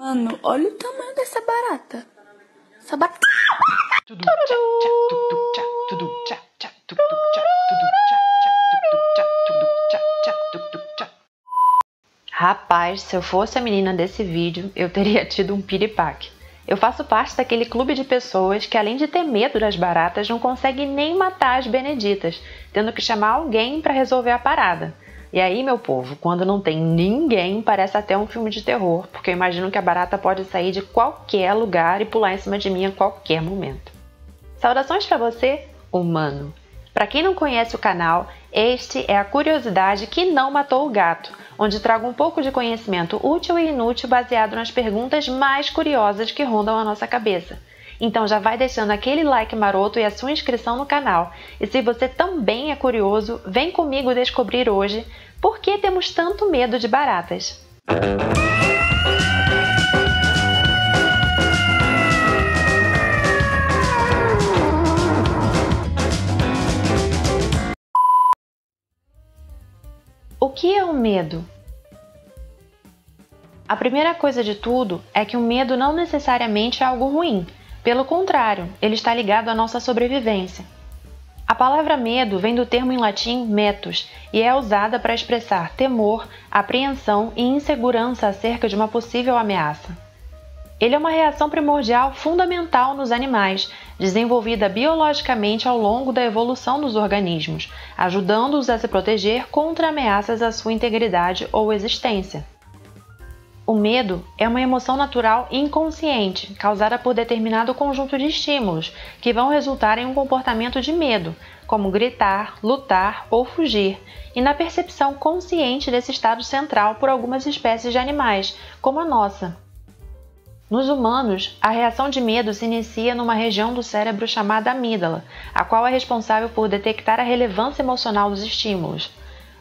Mano, olha o tamanho dessa barata. Essa barata. Rapaz, se eu fosse a menina desse vídeo, eu teria tido um piripaque. Eu faço parte daquele clube de pessoas que, além de ter medo das baratas, não consegue nem matar as beneditas, tendo que chamar alguém para resolver a parada. E aí, meu povo, quando não tem ninguém, parece até um filme de terror, porque eu imagino que a barata pode sair de qualquer lugar e pular em cima de mim a qualquer momento. Saudações para você, humano! Para quem não conhece o canal, este é a curiosidade que não matou o gato, onde trago um pouco de conhecimento útil e inútil baseado nas perguntas mais curiosas que rondam a nossa cabeça. Então já vai deixando aquele like maroto e a sua inscrição no canal. E se você também é curioso, vem comigo descobrir hoje por que temos tanto medo de baratas. O que é o medo? A primeira coisa de tudo é que o medo não necessariamente é algo ruim. Pelo contrário, ele está ligado à nossa sobrevivência. A palavra medo vem do termo em latim metus e é usada para expressar temor, apreensão e insegurança acerca de uma possível ameaça. Ele é uma reação primordial fundamental nos animais, desenvolvida biologicamente ao longo da evolução dos organismos, ajudando-os a se proteger contra ameaças à sua integridade ou existência. O medo é uma emoção natural inconsciente, causada por determinado conjunto de estímulos, que vão resultar em um comportamento de medo, como gritar, lutar ou fugir, e na percepção consciente desse estado central por algumas espécies de animais, como a nossa. Nos humanos, a reação de medo se inicia numa região do cérebro chamada amígdala, a qual é responsável por detectar a relevância emocional dos estímulos.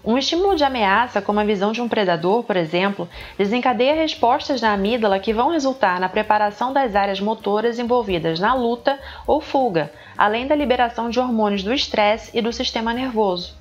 Um estímulo de ameaça, como a visão de um predador, por exemplo, desencadeia respostas na amígdala que vão resultar na preparação das áreas motoras envolvidas na luta ou fuga, além da liberação de hormônios do estresse e do sistema nervoso.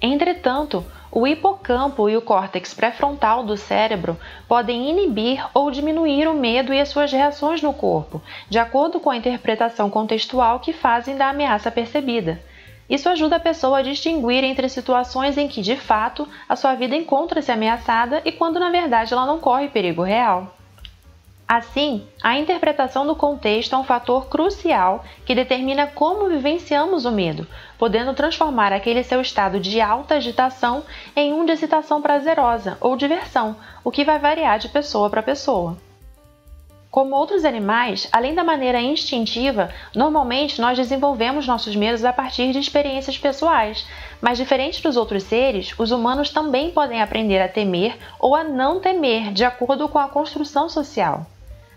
Entretanto, o hipocampo e o córtex pré-frontal do cérebro podem inibir ou diminuir o medo e as suas reações no corpo, de acordo com a interpretação contextual que fazem da ameaça percebida. Isso ajuda a pessoa a distinguir entre situações em que, de fato, a sua vida encontra-se ameaçada e quando, na verdade, ela não corre perigo real. Assim, a interpretação do contexto é um fator crucial que determina como vivenciamos o medo, podendo transformar aquele seu estado de alta agitação em um de excitação prazerosa ou diversão, o que vai variar de pessoa para pessoa. Como outros animais, além da maneira instintiva, normalmente nós desenvolvemos nossos medos a partir de experiências pessoais, mas diferente dos outros seres, os humanos também podem aprender a temer ou a não temer de acordo com a construção social.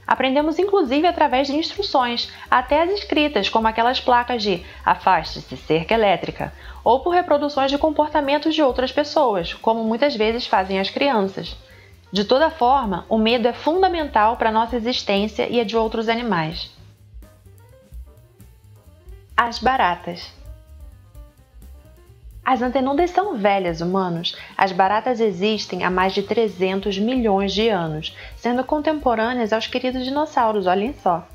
Aprendemos inclusive através de instruções, até as escritas, como aquelas placas de "afaste-se, cerca elétrica", ou por reproduções de comportamentos de outras pessoas, como muitas vezes fazem as crianças. De toda forma, o medo é fundamental para a nossa existência e a de outros animais. As baratas. As antenudas são velhas, humanos. As baratas existem há mais de 300 milhões de anos, sendo contemporâneas aos queridos dinossauros, olhem só.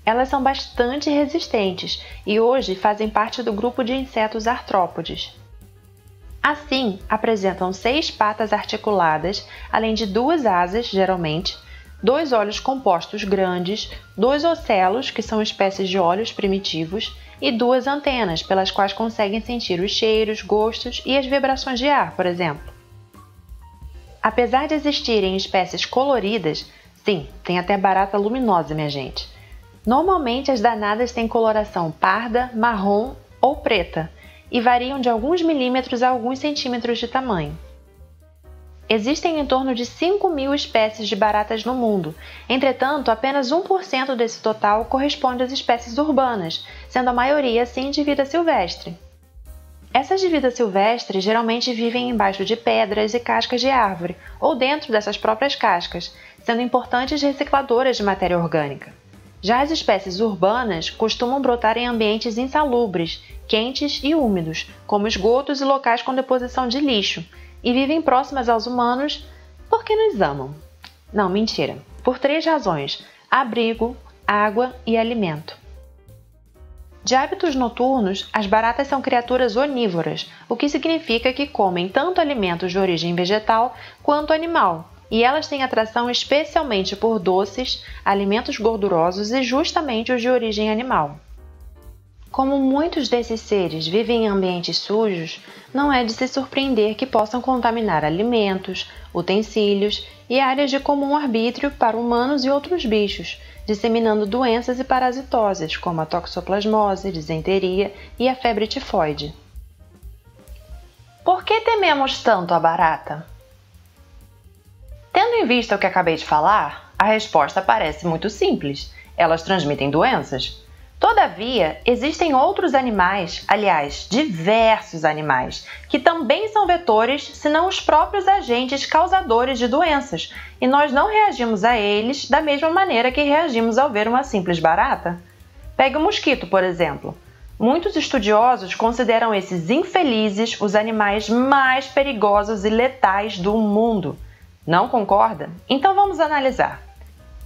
Elas são bastante resistentes e hoje fazem parte do grupo de insetos artrópodes. Assim, apresentam 6 patas articuladas, além de 2 asas, geralmente, 2 olhos compostos grandes, 2 ocelos, que são espécies de olhos primitivos, e 2 antenas, pelas quais conseguem sentir os cheiros, gostos e as vibrações de ar, por exemplo. Apesar de existirem espécies coloridas, sim, tem até barata luminosa, minha gente. Normalmente as danadas têm coloração parda, marrom ou preta, e variam de alguns milímetros a alguns centímetros de tamanho. Existem em torno de 5.000 espécies de baratas no mundo, entretanto, apenas 1% desse total corresponde às espécies urbanas, sendo a maioria sim de vida silvestre. Essas de vida silvestre geralmente vivem embaixo de pedras e cascas de árvore, ou dentro dessas próprias cascas, sendo importantes recicladoras de matéria orgânica. Já as espécies urbanas costumam brotar em ambientes insalubres, quentes e úmidos, como esgotos e locais com deposição de lixo, e vivem próximas aos humanos porque nos amam. Não, mentira. por 3 razões: abrigo, água e alimento. De hábitos noturnos, as baratas são criaturas onívoras, o que significa que comem tanto alimentos de origem vegetal quanto animal, e elas têm atração especialmente por doces, alimentos gordurosos e justamente os de origem animal. Como muitos desses seres vivem em ambientes sujos, não é de se surpreender que possam contaminar alimentos, utensílios e áreas de comum arbítrio para humanos e outros bichos, disseminando doenças e parasitoses, como a toxoplasmose, disenteria e a febre tifoide. Por que tememos tanto a barata? Tendo em vista o que acabei de falar, a resposta parece muito simples: elas transmitem doenças. Todavia, existem outros animais, aliás, diversos animais, que também são vetores, se não os próprios agentes causadores de doenças, e nós não reagimos a eles da mesma maneira que reagimos ao ver uma simples barata. Pegue o mosquito, por exemplo. Muitos estudiosos consideram esses infelizes os animais mais perigosos e letais do mundo. Não concorda? Então vamos analisar.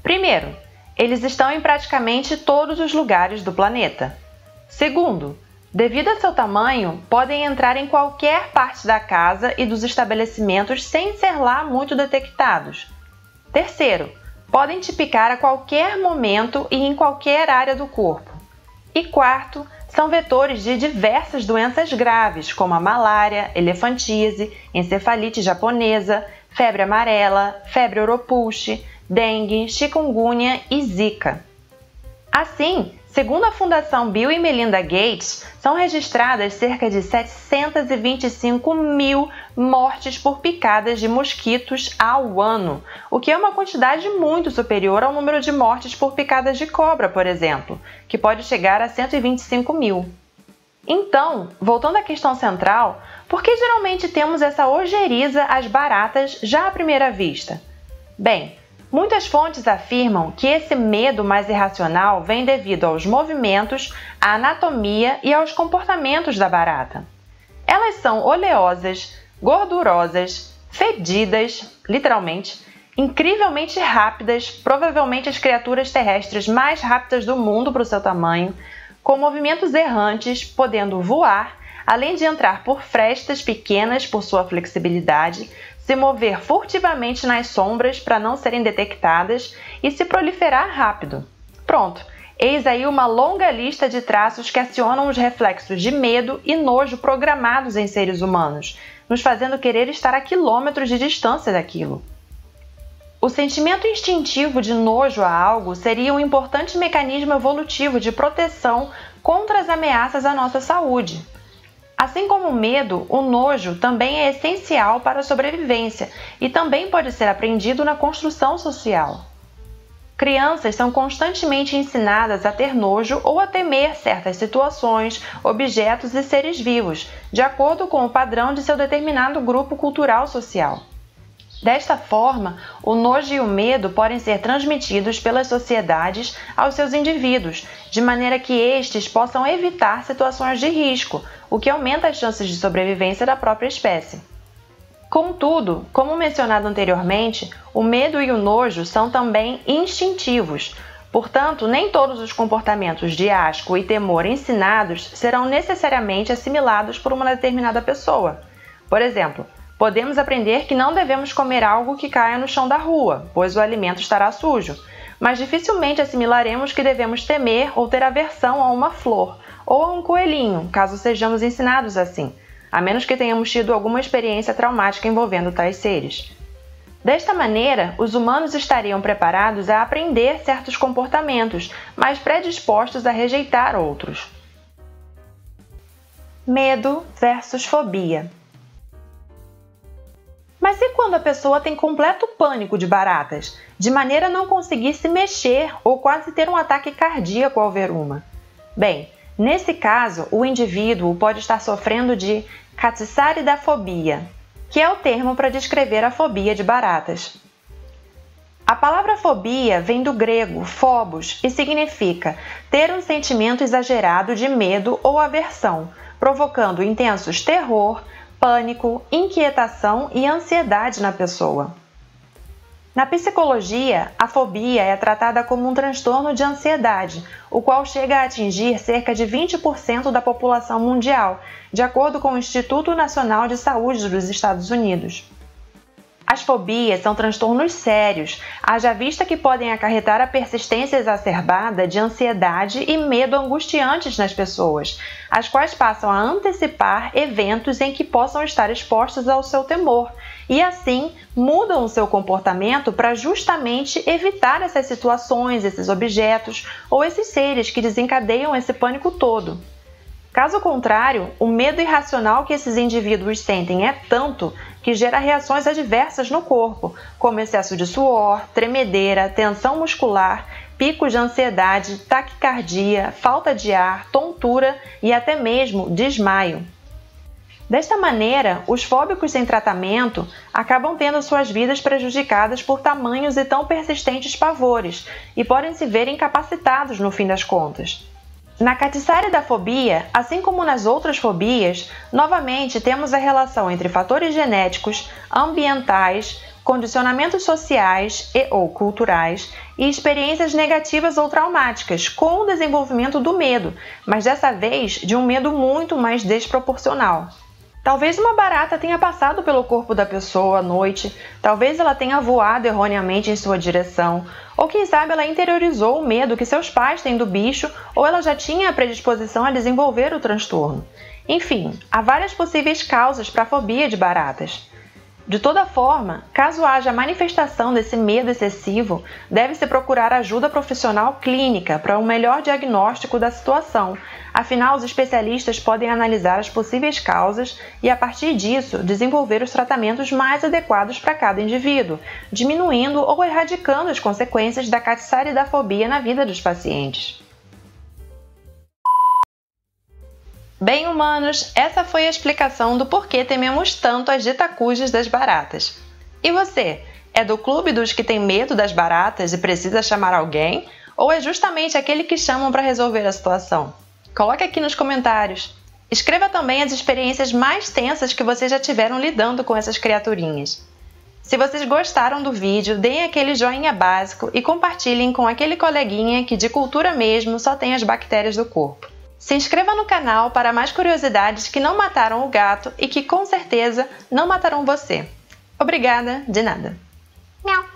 Primeiro, eles estão em praticamente todos os lugares do planeta. Segundo, devido a seu tamanho, podem entrar em qualquer parte da casa e dos estabelecimentos sem ser lá muito detectados. Terceiro, podem te picar a qualquer momento e em qualquer área do corpo. E quarto, são vetores de diversas doenças graves, como a malária, elefantíase, encefalite japonesa, febre amarela, febre oropulche, dengue, chikungunya e zika. Assim, segundo a Fundação Bill e Melinda Gates, são registradas cerca de 725 mil mortes por picadas de mosquitos ao ano, o que é uma quantidade muito superior ao número de mortes por picadas de cobra, por exemplo, que pode chegar a 125 mil. Então, voltando à questão central, por que geralmente temos essa ojeriza às baratas já à primeira vista? Bem, muitas fontes afirmam que esse medo mais irracional vem devido aos movimentos, à anatomia e aos comportamentos da barata. Elas são oleosas, gordurosas, fedidas, literalmente, incrivelmente rápidas, provavelmente as criaturas terrestres mais rápidas do mundo para o seu tamanho, com movimentos errantes, podendo voar, além de entrar por frestas pequenas por sua flexibilidade, se mover furtivamente nas sombras para não serem detectadas e se proliferar rápido. Pronto, eis aí uma longa lista de traços que acionam os reflexos de medo e nojo programados em seres humanos, nos fazendo querer estar a quilômetros de distância daquilo. O sentimento instintivo de nojo a algo seria um importante mecanismo evolutivo de proteção contra as ameaças à nossa saúde. Assim como o medo, o nojo também é essencial para a sobrevivência e também pode ser aprendido na construção social. Crianças são constantemente ensinadas a ter nojo ou a temer certas situações, objetos e seres vivos, de acordo com o padrão de seu determinado grupo cultural social. Desta forma, o nojo e o medo podem ser transmitidos pelas sociedades aos seus indivíduos, de maneira que estes possam evitar situações de risco, o que aumenta as chances de sobrevivência da própria espécie. Contudo, como mencionado anteriormente, o medo e o nojo são também instintivos. Portanto, nem todos os comportamentos de asco e temor ensinados serão necessariamente assimilados por uma determinada pessoa. Por exemplo, podemos aprender que não devemos comer algo que caia no chão da rua, pois o alimento estará sujo, mas dificilmente assimilaremos que devemos temer ou ter aversão a uma flor ou a um coelhinho, caso sejamos ensinados assim, a menos que tenhamos tido alguma experiência traumática envolvendo tais seres. Desta maneira, os humanos estariam preparados a aprender certos comportamentos, mas predispostos a rejeitar outros. Medo versus fobia. Mas e quando a pessoa tem completo pânico de baratas, de maneira a não conseguir se mexer ou quase ter um ataque cardíaco ao ver uma? Bem, nesse caso, o indivíduo pode estar sofrendo de catissaridafobia, que é o termo para descrever a fobia de baratas. A palavra fobia vem do grego phobos e significa ter um sentimento exagerado de medo ou aversão, provocando intensos terror, pânico, inquietação e ansiedade na pessoa. Na psicologia, a fobia é tratada como um transtorno de ansiedade, o qual chega a atingir cerca de 20% da população mundial, de acordo com o Instituto Nacional de Saúde dos Estados Unidos. As fobias são transtornos sérios, haja vista que podem acarretar a persistência exacerbada de ansiedade e medo angustiantes nas pessoas, as quais passam a antecipar eventos em que possam estar expostos ao seu temor, e assim mudam o seu comportamento para justamente evitar essas situações, esses objetos ou esses seres que desencadeiam esse pânico todo. Caso contrário, o medo irracional que esses indivíduos sentem é tanto que gera reações adversas no corpo, como excesso de suor, tremedeira, tensão muscular, picos de ansiedade, taquicardia, falta de ar, tontura e até mesmo desmaio. Desta maneira, os fóbicos sem tratamento acabam tendo suas vidas prejudicadas por tamanhos e tão persistentes pavores e podem se ver incapacitados no fim das contas. Na catissariidafobia, assim como nas outras fobias, novamente temos a relação entre fatores genéticos, ambientais, condicionamentos sociais ou culturais e experiências negativas ou traumáticas com o desenvolvimento do medo, mas dessa vez de um medo muito mais desproporcional. Talvez uma barata tenha passado pelo corpo da pessoa à noite, talvez ela tenha voado erroneamente em sua direção, ou quem sabe ela interiorizou o medo que seus pais têm do bicho, ou ela já tinha a predisposição a desenvolver o transtorno. Enfim, há várias possíveis causas para a fobia de baratas. De toda forma, caso haja manifestação desse medo excessivo, deve-se procurar ajuda profissional clínica para um melhor diagnóstico da situação. Afinal, os especialistas podem analisar as possíveis causas e, a partir disso, desenvolver os tratamentos mais adequados para cada indivíduo, diminuindo ou erradicando as consequências da catissariidafobia na vida dos pacientes. Bem, humanos, essa foi a explicação do porquê tememos tanto as ditacujas das baratas. E você, é do clube dos que tem medo das baratas e precisa chamar alguém? Ou é justamente aquele que chamam para resolver a situação? Coloque aqui nos comentários. Escreva também as experiências mais tensas que vocês já tiveram lidando com essas criaturinhas. Se vocês gostaram do vídeo, deem aquele joinha básico e compartilhem com aquele coleguinha que de cultura mesmo só tem as bactérias do corpo. Se inscreva no canal para mais curiosidades que não mataram o gato e que com certeza não matarão você. Obrigada, de nada. Miau.